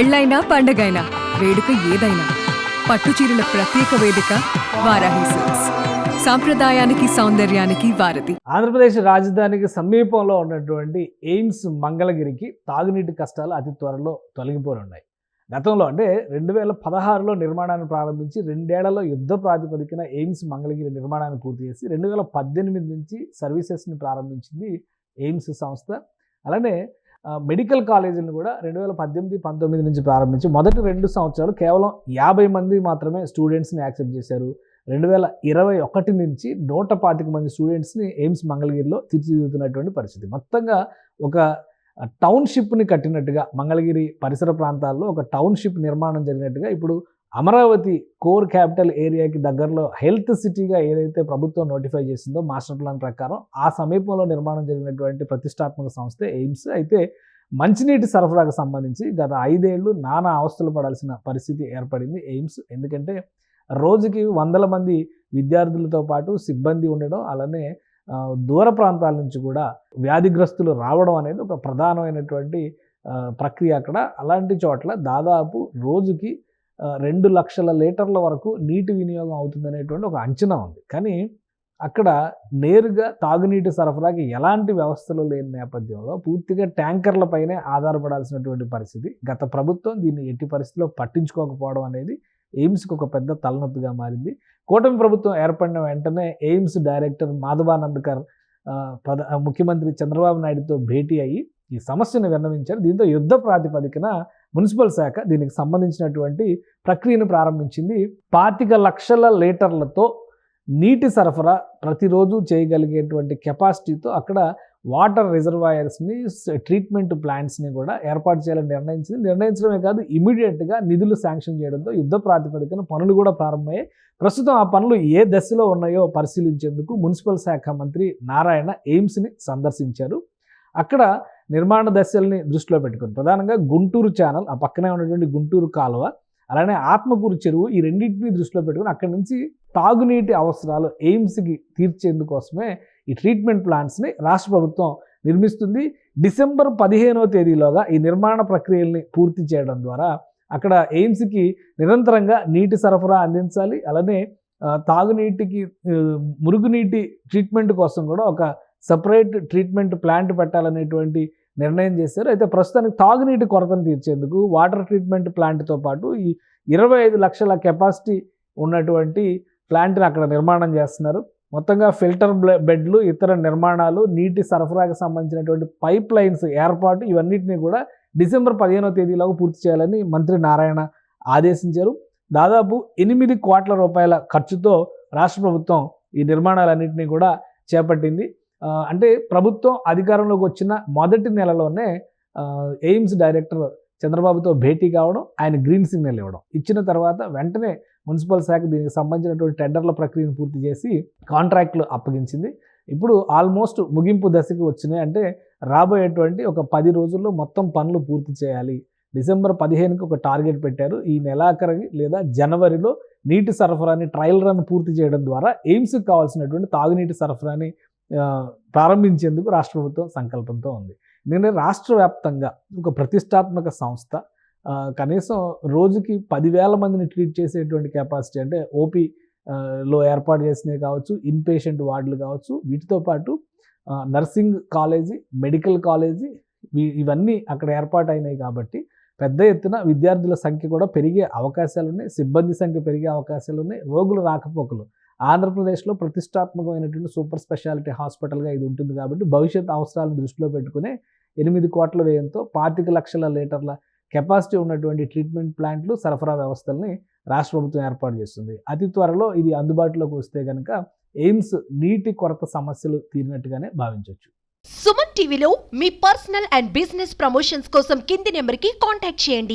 పెళ్ళైనా పండగైనా వేడుక ఏదైనా పట్టుచీరల ప్రత్యేక వేదిక వారాహి సిల్క్స్. సాంప్రదాయానికి సౌందర్యానికి వారధి. ఆంధ్రప్రదేశ్ రాజధానికి సమీపంలో ఉన్నటువంటి ఎయిమ్స్ మంగళగిరికి తాగునీటి కష్టాలు అతి త్వరలో తొలగిపోనున్నాయి. గతంలో అంటే 2016లో నిర్మాణాన్ని ప్రారంభించి 2 ఏళ్లలో యుద్ధ ప్రాతిపదికన ఎయిమ్స్ మంగళగిరి నిర్మాణాన్ని పూర్తి చేసి 2018 నుంచి సర్వీసెస్ని ప్రారంభించింది ఎయిమ్స్ సంస్థ. అలానే మెడికల్ కాలేజీలను కూడా 2018-19 నుంచి ప్రారంభించి మొదటి 2 సంవత్సరాలు కేవలం 50 మంది మాత్రమే స్టూడెంట్స్ని యాక్సెప్ట్ చేశారు. 2021 నుంచి 125 మంది స్టూడెంట్స్ని ఎయిమ్స్ మంగళగిరిలో తీర్చిదిద్దుతున్నటువంటి పరిస్థితి. మొత్తంగా ఒక టౌన్షిప్ని కట్టినట్టుగా మంగళగిరి పరిసర ప్రాంతాల్లో ఒక టౌన్షిప్ నిర్మాణం జరిగినట్టుగా ఇప్పుడు అమరావతి కోర్ క్యాపిటల్ ఏరియాకి దగ్గరలో హెల్త్ సిటీగా ఏదైతే ప్రభుత్వం నోటిఫై చేసిందో మాస్టర్ ప్లాన్ ప్రకారం ఆ సమీపంలో నిర్మాణం జరిగినటువంటి ప్రతిష్టాత్మక సంస్థ ఎయిమ్స్. అయితే మంచినీటి సరఫరాకు సంబంధించి గత 5 ఏళ్ళు నానా అవస్థలు పడాల్సిన పరిస్థితి ఏర్పడింది ఎయిమ్స్. ఎందుకంటే రోజుకి 100 మంది విద్యార్థులతో పాటు సిబ్బంది ఉండడం, అలానే దూర ప్రాంతాల నుంచి కూడా వ్యాధిగ్రస్తులు రావడం అనేది ఒక ప్రధానమైనటువంటి ప్రక్రియ అక్కడ. అలాంటి చోట్ల దాదాపు రోజుకి 2 లక్షల లీటర్ల వరకు నీటి వినియోగం అవుతుందనేటువంటి ఒక అంచనా ఉంది. కానీ అక్కడ నేరుగా తాగునీటి సరఫరాకి ఎలాంటి వ్యవస్థలు లేని నేపథ్యంలో పూర్తిగా ట్యాంకర్లపైనే ఆధారపడాల్సినటువంటి పరిస్థితి. గత ప్రభుత్వం దీన్ని ఎట్టి పరిస్థితిలో పట్టించుకోకపోవడం అనేది ఎయిమ్స్కి ఒక పెద్ద తలనొప్పిగా మారింది. కూటమి ప్రభుత్వం ఏర్పడిన వెంటనే ఎయిమ్స్ డైరెక్టర్ మాధవానందకర్ ముఖ్యమంత్రి చంద్రబాబు నాయుడుతో భేటీ అయ్యి ఈ సమస్యను విన్నవించారు. దీంతో యుద్ధ ప్రాతిపదికన మున్సిపల్ శాఖ దీనికి సంబంధించినటువంటి ప్రక్రియను ప్రారంభించింది. 25 లక్షల లీటర్లతో నీటి సరఫరా ప్రతిరోజు చేయగలిగేటువంటి కెపాసిటీతో అక్కడ వాటర్ రిజర్వాయర్స్ని, ట్రీట్మెంట్ ప్లాంట్స్ని కూడా ఏర్పాటు చేయాలని నిర్ణయించడమే కాదు, ఇమీడియట్గా నిధులు శాంక్షన్ చేయడంతో యుద్ధ ప్రాతిపదికన పనులు కూడా ప్రారంభమయ్యాయి. ప్రస్తుతం ఆ పనులు ఏ దశలో ఉన్నాయో పరిశీలించేందుకు మున్సిపల్ శాఖ మంత్రి నారాయణ ఎయిమ్స్ని సందర్శించారు. అక్కడ నిర్మాణ దశల్ని దృష్టిలో పెట్టుకుని ప్రధానంగా గుంటూరు ఛానల్, ఆ పక్కనే ఉన్నటువంటి గుంటూరు కాలువ, అలానే ఆత్మకూరు చెరువు, ఈ రెండింటిని దృష్టిలో పెట్టుకుని అక్కడి నుంచి తాగునీటి అవసరాలు ఎయిమ్స్కి తీర్చేందుకోసమే ఈ ట్రీట్మెంట్ ప్లాంట్స్ని రాష్ట్ర ప్రభుత్వం నిర్మిస్తుంది. డిసెంబర్ 15వ తేదీలోగా ఈ నిర్మాణ ప్రక్రియల్ని పూర్తి చేయడం ద్వారా అక్కడ ఎయిమ్స్కి నిరంతరంగా నీటి సరఫరా అందించాలి. అలానే తాగునీటికి, మురుగునీటి ట్రీట్మెంట్ కోసం కూడా ఒక సపరేట్ ట్రీట్మెంట్ ప్లాంట్ పెట్టాలనేటువంటి నిర్ణయం చేశారు. అయితే ప్రస్తుతానికి తాగునీటి కొరతను తీర్చేందుకు వాటర్ ట్రీట్మెంట్ ప్లాంట్తో పాటు ఈ 25 లక్షల కెపాసిటీ ఉన్నటువంటి ప్లాంట్ని అక్కడ నిర్మాణం చేస్తున్నారు. మొత్తంగా ఫిల్టర్ బెడ్లు, ఇతర నిర్మాణాలు, నీటి సరఫరాకు సంబంధించినటువంటి పైప్ లైన్స్ ఏర్పాటు, ఇవన్నిటిని కూడా డిసెంబర్ 15వ తేదీలోగా పూర్తి చేయాలని మంత్రి నారాయణ ఆదేశించారు. దాదాపు 8 కోట్ల రూపాయల ఖర్చుతో రాష్ట్ర ప్రభుత్వం ఈ నిర్మాణాలన్నింటినీ కూడా చేపట్టింది. అంటే ప్రభుత్వం అధికారంలోకి వచ్చిన మొదటి నెలలోనే ఎయిమ్స్ డైరెక్టర్ చంద్రబాబుతో భేటీ కావడం, ఆయన గ్రీన్ సిగ్నల్ ఇవ్వడం, ఇచ్చిన తర్వాత వెంటనే మున్సిపల్ శాఖ దీనికి సంబంధించినటువంటి టెండర్ల ప్రక్రియను పూర్తి చేసి కాంట్రాక్టులు అప్పగించింది. ఇప్పుడు ఆల్మోస్ట్ ముగింపు దశకి వచ్చినాయి. అంటే రాబోయేటువంటి ఒక 10 రోజుల్లో మొత్తం పనులు పూర్తి చేయాలి. డిసెంబర్ 15కి ఒక టార్గెట్ పెట్టారు. ఈ నెలాఖరు లేదా జనవరిలో నీటి సరఫరాని ట్రయల్ రన్ పూర్తి చేయడం ద్వారా ఎయిమ్స్కి కావాల్సినటువంటి తాగునీటి సరఫరాని ప్రారంభించేందుకు రాష్ట్ర ప్రభుత్వం సంకల్పంతో ఉంది. ఎందుకంటే రాష్ట్ర వ్యాప్తంగా ఒక ప్రతిష్టాత్మక సంస్థ కనీసం రోజుకి 10,000 మందిని ట్రీట్ చేసేటువంటి కెపాసిటీ, అంటే ఓపీలో ఏర్పాటు చేసినవి కావచ్చు, ఇన్పేషెంట్ వార్డులు కావచ్చు, వీటితో పాటు నర్సింగ్ కాలేజీ, మెడికల్ కాలేజీ, ఇవన్నీ అక్కడ ఏర్పాటు అయినాయి. కాబట్టి పెద్ద ఎత్తున విద్యార్థుల సంఖ్య కూడా పెరిగే అవకాశాలు ఉన్నాయి, సిబ్బంది సంఖ్య పెరిగే అవకాశాలు ఉన్నాయి. రోగుల రాకపోకలు, ఆంధ్రప్రదేశ్లో ప్రతిష్టాత్మకమైనటువంటి సూపర్ స్పెషాలిటీ హాస్పిటల్గా ఇది ఉంటుంది. కాబట్టి భవిష్యత్ అవసరాలను దృష్టిలో పెట్టుకునే 8 కోట్ల వ్యయంతో 25 లక్షల లీటర్ల కెపాసిటీ ఉన్నటువంటి ట్రీట్మెంట్ ప్లాంట్లు, సరఫరా వ్యవస్థల్ని రాష్ట్ర ప్రభుత్వం ఏర్పాటు చేస్తుంది. అతి త్వరలో ఇది అందుబాటులోకి వస్తే కనుక ఎయిమ్స్ నీటి కొరత సమస్యలు తీరినట్టుగానే భావించవచ్చు. సుమన్ టీవీలో మీ పర్సనల్ అండ్ బిజినెస్ ప్రమోషన్స్ కోసం కింది నెంబర్కి కాంటాక్ట్ చేయండి.